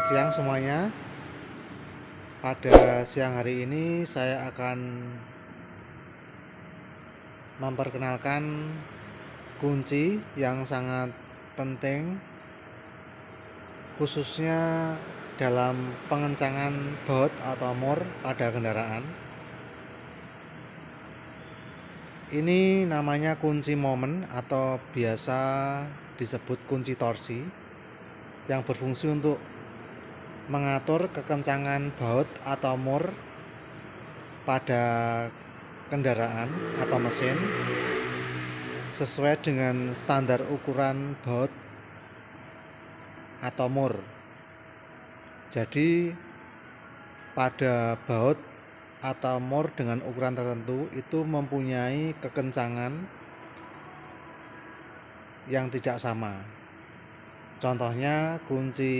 siang semuanya. Pada siang hari ini saya akan memperkenalkan kunci yang sangat penting khususnya dalam pengencangan baut atau mur pada kendaraan. Ini namanya kunci momen atau biasa disebut kunci torsi yang berfungsi untuk mengatur kekencangan baut atau mur pada kendaraan atau mesin sesuai dengan standar ukuran baut atau mur. Jadi pada baut atau mur dengan ukuran tertentu itu mempunyai kekencangan yang tidak sama. Contohnya kunci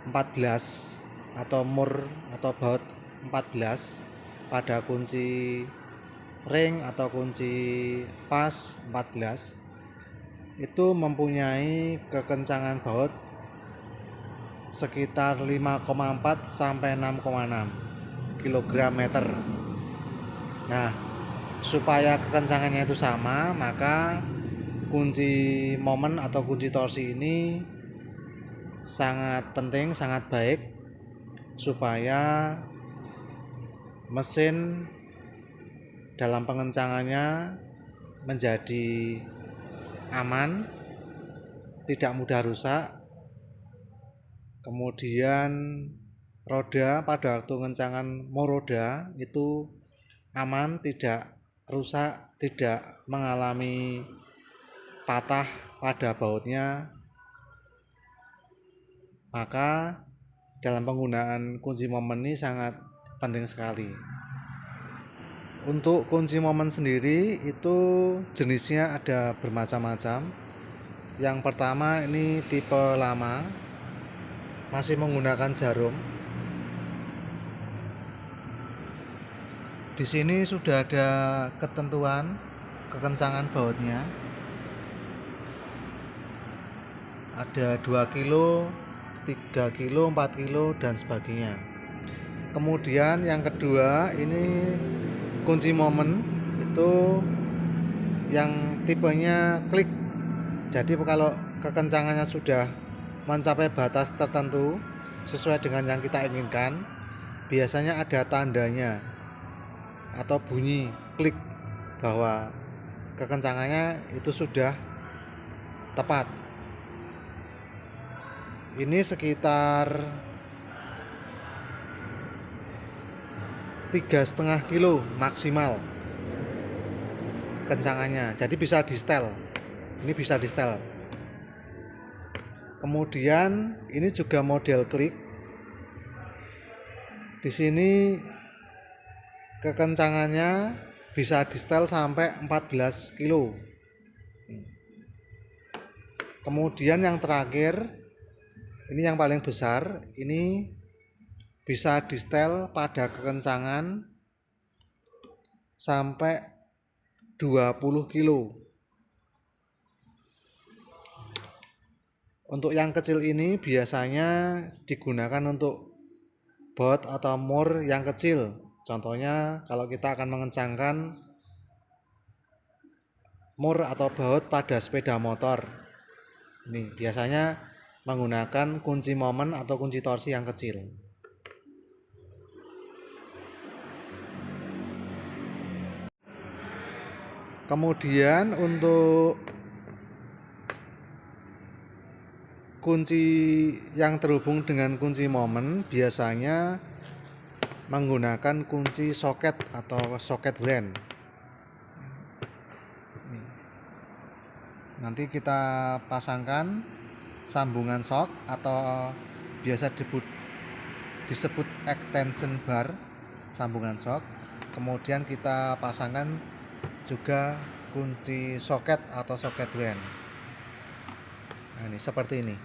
14 atau mur atau baut 14 pada kunci ring atau kunci pas 14 itu mempunyai kekencangan baut sekitar 5,4 sampai 6,6 kg meter. Nah, supaya kekencangannya itu sama, maka kunci momen atau kunci torsi ini sangat penting, sangat baik supaya mesin dalam pengencangannya menjadi aman, tidak mudah rusak. Kemudian roda pada waktu mengencangan roda itu aman, tidak rusak, tidak mengalami patah pada bautnya. Maka dalam penggunaan kunci momen ini sangat penting sekali. Untuk kunci momen sendiri itu jenisnya ada bermacam-macam. Yang pertama ini tipe lama, masih menggunakan jarum. Di sini sudah ada ketentuan kekencangan bautnya. Ada 2 kilo, 3 kilo, 4 kilo dan sebagainya. Kemudian yang kedua ini kunci momen itu yang tipenya klik. Jadi kalau kekencangannya sudah mencapai batas tertentu sesuai dengan yang kita inginkan, biasanya ada tandanya atau bunyi klik bahwa kekencangannya itu sudah tepat. Ini sekitar 3,5 kilo maksimal kekencangannya. Jadi bisa di setel. Ini bisa di setel. Kemudian ini juga model klik. Di sini kekencangannya bisa di setel sampai 14 kilo. Kemudian yang terakhir, ini yang paling besar, ini bisa di setel pada kekencangan sampai 20 kilo. Untuk yang kecil ini biasanya digunakan untuk baut atau mur yang kecil. Contohnya kalau kita akan mengencangkan mur atau baut pada sepeda motor. Ini biasanya menggunakan kunci momen atau kunci torsi yang kecil. Kemudian untuk kunci yang terhubung dengan kunci momen biasanya menggunakan kunci soket atau soket brand. Nanti kita pasangkan sambungan sok atau biasa disebut extension bar, sambungan sok. Kemudian kita pasangkan juga kunci soket atau soket brand. Nah, ini seperti ini.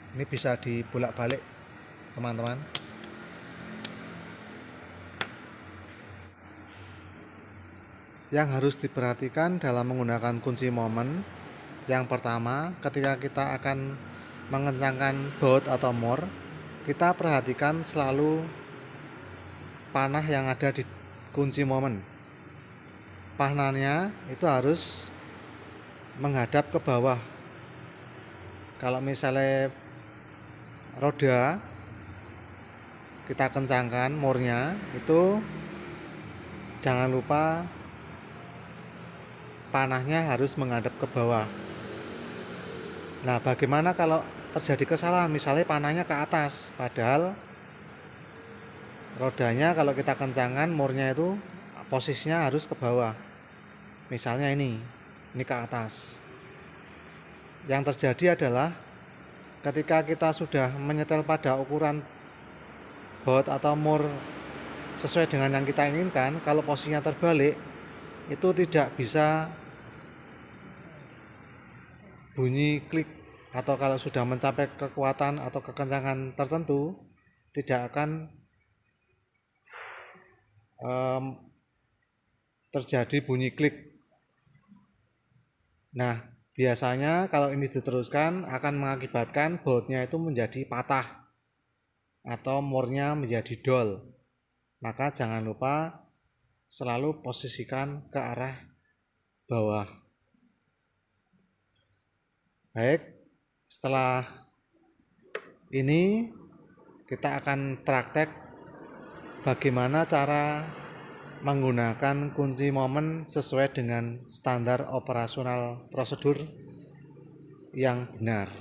Ini bisa dibolak-balik, teman-teman. Yang harus diperhatikan dalam menggunakan kunci momen, yang pertama, ketika kita akan mengencangkan baut atau mor, kita perhatikan selalu panah yang ada di kunci momen. Panahnya itu harus menghadap ke bawah. Kalau misalnya roda kita kencangkan mornya, itu jangan lupa panahnya harus menghadap ke bawah. Nah, bagaimana kalau terjadi kesalahan, misalnya panahnya ke atas, padahal rodanya kalau kita kencangkan mornya itu posisinya harus ke bawah. Misalnya ini ke atas. Yang terjadi adalah ketika kita sudah menyetel pada ukuran baut atau mur sesuai dengan yang kita inginkan, kalau posisinya terbalik itu tidak bisa bunyi klik, atau kalau sudah mencapai kekuatan atau kekencangan tertentu tidak akan terjadi bunyi klik. Nah, biasanya kalau ini diteruskan akan mengakibatkan bautnya itu menjadi patah atau mornya menjadi dol. Maka jangan lupa selalu posisikan ke arah bawah. Baik, setelah ini kita akan praktek bagaimana cara menggunakan kunci momen sesuai dengan standar operasional prosedur yang benar.